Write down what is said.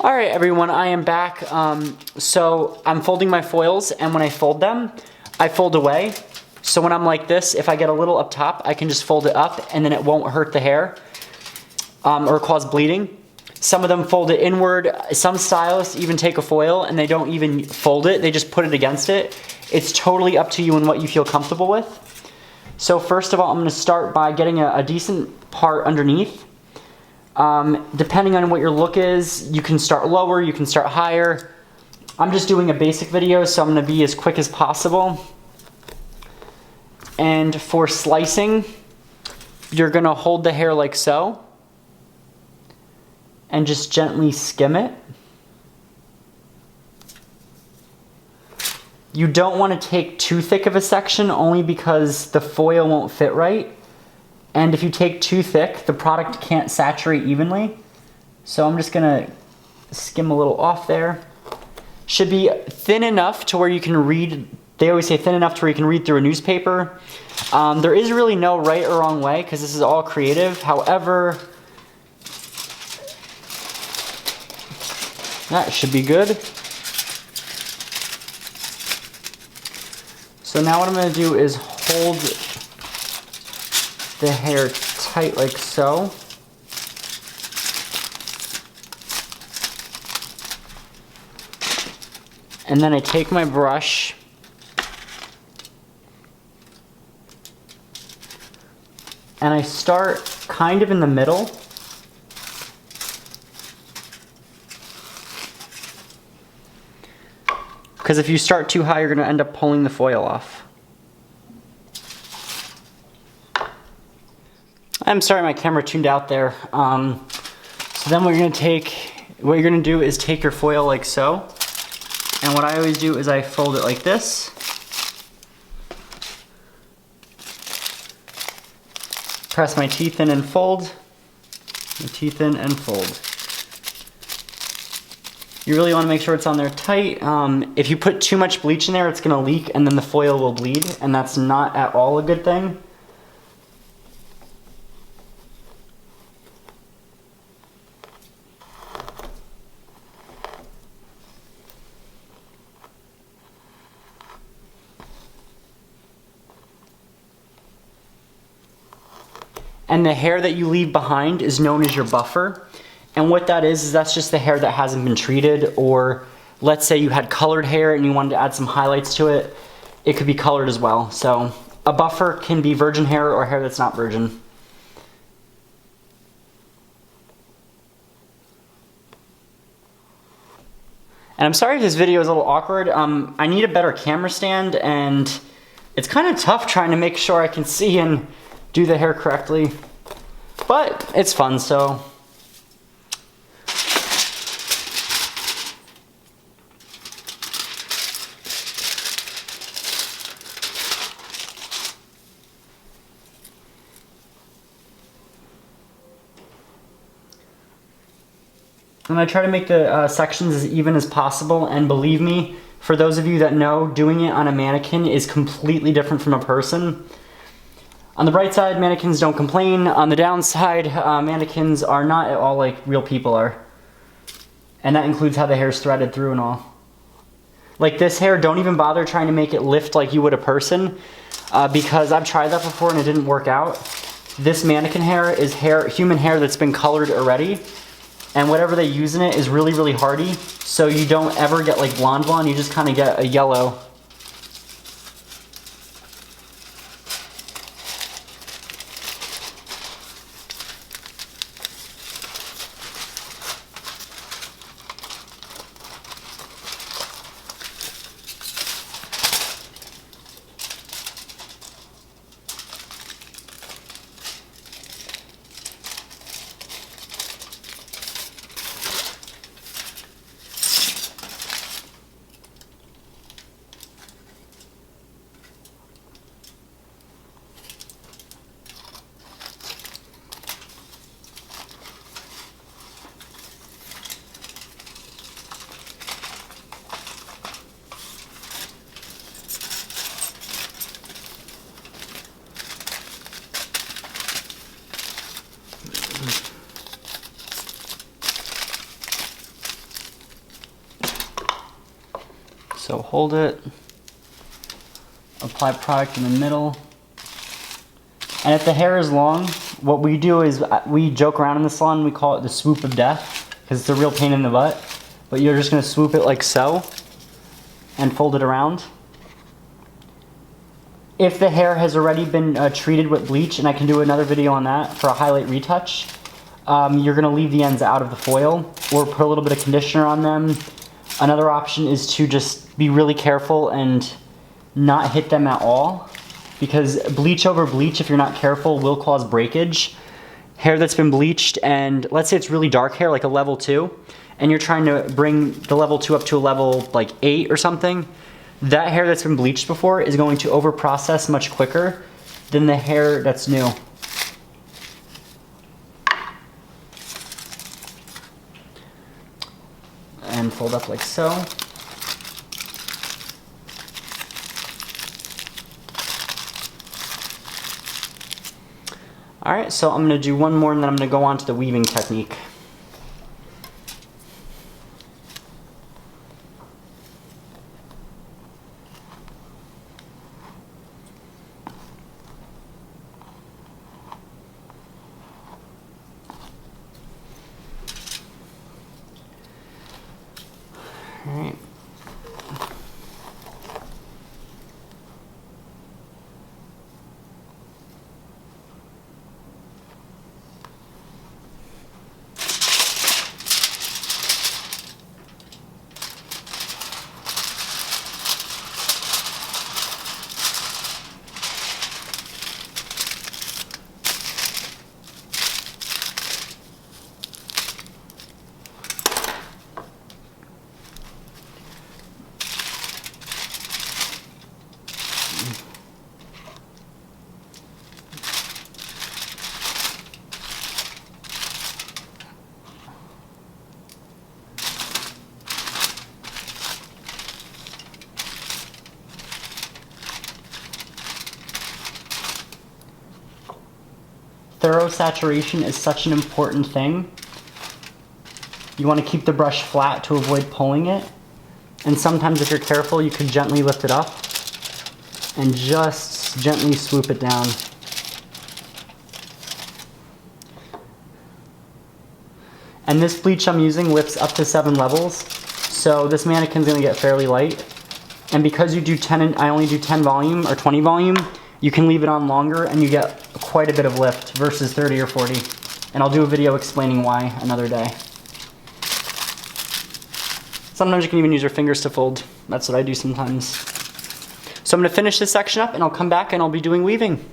All right, everyone, I am back. So I'm folding my foils, and when I fold them, I fold away. So when I'm like this, if I get a little up top, I can just fold it up, and then it won't hurt the hair or cause bleeding. Some of them fold it inward. Some stylists even take a foil, and they don't even fold it. They just put it against it. It's totally up to you and what you feel comfortable with. So first of all, I'm going to start by getting a decent part underneath. Depending on what your look is, you can start lower, you can start higher. I'm just doing a basic video, so I'm going to be as quick as possible. And for slicing, you're going to hold the hair like so and just gently skim it. You don't want to take too thick of a section, only because the foil won't fit right. And if you take too thick, the product can't saturate evenly. So I'm just gonna skim a little off there. Should be thin enough to where you can read. They always say thin enough to where you can read through a newspaper. There is really no right or wrong way, because this is all creative. However, that should be good. So now what I'm gonna do is hold the hair tight like so. And then I take my brush and I start kind of in the middle. Because if you start too high, you're going to end up pulling the foil off. I'm sorry, my camera tuned out there. So then what you're gonna do is take your foil like so. And what I always do is I fold it like this. Press my teeth in and fold. My teeth in and fold. You really want to make sure it's on there tight. If you put too much bleach in there, it's gonna leak and then the foil will bleed, and that's not at all a good thing. And the hair that you leave behind is known as your buffer. And what that is that's just the hair that hasn't been treated, or let's say you had colored hair and you wanted to add some highlights to it. It could be colored as well. So a buffer can be virgin hair or hair that's not virgin. And I'm sorry if this video is a little awkward. I need a better camera stand, and it's kind of tough trying to make sure I can see and do the hair correctly, but it's fun, so. I'm gonna try to make the sections as even as possible, and believe me, for those of you that know, doing it on a mannequin is completely different from a person. On the bright side, mannequins don't complain. On the downside, mannequins are not at all like real people are. And that includes how the hair is threaded through and all. Like this hair, don't even bother trying to make it lift like you would a person, because I've tried that before and it didn't work out. This mannequin hair is human hair that's been colored already, and whatever they use in it is really, really hardy, so you don't ever get like blonde blonde, you just kind of get a yellow. So hold it, apply product in the middle. And if the hair is long, what we do is we joke around in the salon, we call it the swoop of death, because it's a real pain in the butt. But you're just gonna swoop it like so, and fold it around. If the hair has already been treated with bleach, and I can do another video on that for a highlight retouch, you're gonna leave the ends out of the foil, or put a little bit of conditioner on them. Another option is to just be really careful and not hit them at all, because bleach over bleach, if you're not careful, will cause breakage. Hair that's been bleached, and let's say it's really dark hair, like a level 2, and you're trying to bring the level 2 up to a level like 8 or something, that hair that's been bleached before is going to over-process much quicker than the hair that's new. And fold up like so. All right, so I'm gonna do one more and then I'm gonna go on to the weaving technique. All right. Thorough saturation is such an important thing. You want to keep the brush flat to avoid pulling it. And sometimes if you're careful, you can gently lift it up and just gently swoop it down. And this bleach I'm using lifts up to 7 levels, so this mannequin's gonna get fairly light. And because you do 10, I only do 10 volume or 20 volume, you can leave it on longer and you get quite a bit of lift versus 30 or 40. And I'll do a video explaining why another day. Sometimes you can even use your fingers to fold. That's what I do sometimes. So I'm gonna finish this section up and I'll come back and I'll be doing weaving.